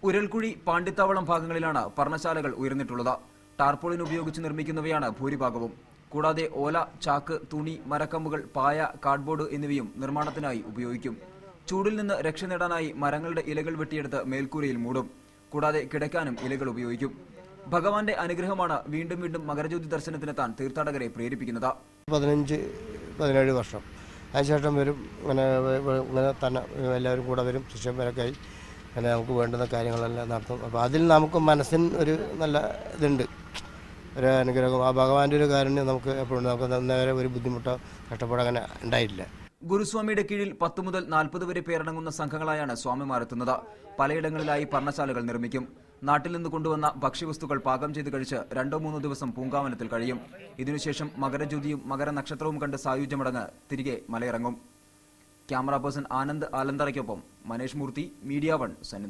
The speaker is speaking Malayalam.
ഉരൽക്കുഴി പാണ്ടിത്താവളം ഭാഗങ്ങളിലാണ് പർണശാലകൾ ഉയർന്നിട്ടുള്ളത്. ടാർപോളിൻ ഉപയോഗിച്ച് നിർമ്മിക്കുന്നവയാണ് ഭൂരിഭാഗവും. കൂടാതെ ഓല, ചാക്ക്, തുണി, മരക്കമ്പുകൾ, പായ, കാർഡ്ബോർഡ് എന്നിവയും നിർമ്മാണത്തിനായി ഉപയോഗിക്കും. ചൂടിൽ നിന്ന് രക്ഷ നേടാനായി മരങ്ങളുടെ ഇലകൾ വെട്ടിയെടുത്ത് മേൽക്കൂരയിൽ മൂടും. കൂടാതെ കിടക്കാനും ഇലകൾ ഉപയോഗിക്കും. ഭഗവാന്റെ അനുഗ്രഹമാണ് വീണ്ടും വീണ്ടും മകരജ്യോതി ദർശനത്തിനെത്താൻ തീർത്ഥാടകരെ പ്രേരിപ്പിക്കുന്നത്. 15-17 വർഷം അതിനുശേഷം വരും. ഇങ്ങനെ തന്നെ എല്ലാവരും കൂടെ വരും. ശിഷ്യന്മാരൊക്കെ ആയി അങ്ങനെ നമുക്ക് വേണ്ടുന്ന കാര്യങ്ങളെല്ലാം നടത്തും. അപ്പോൾ അതിൽ നമുക്ക് മനസ്സിന് ഒരു നല്ല ഇതുണ്ട്, ഒരു അനുഗ്രഹം. ആ ഭഗവാന്റെ ഒരു കാരുണ്യം നമുക്ക് എപ്പോഴും നമുക്ക് നേരെ ഒരു ബുദ്ധിമുട്ടോ കഷ്ടപ്പാടോ അങ്ങനെ ഉണ്ടായിട്ടില്ല. ഗുരുസ്വാമിയുടെ കീഴിൽ 10 മുതൽ 40 വരെ പേരടങ്ങുന്ന സംഘങ്ങളായാണ് സ്വാമിമാരെത്തുന്നത്. പലയിടങ്ങളിലായി പർണശാലകൾ നിർമ്മിക്കും. നാട്ടിൽ നിന്ന് കൊണ്ടുവന്ന ഭക്ഷ്യവസ്തുക്കൾ പാകം ചെയ്ത് കഴിച്ച് 2-3 ദിവസം പൂങ്കാവനത്തിൽ കഴിയും. ഇതിനുശേഷം മകരജ്യോതിയും മകരനക്ഷത്രവും കണ്ട് സായുജ്യമടങ്ങ് തിരികെ മലയിറങ്ങും. ക്യാമറ പേഴ്സൺ ആനന്ദ് ആലന്തറയ്ക്കൊപ്പം മനേഷ് മൂർത്തി, മീഡിയ 1 സന്നിധാനം.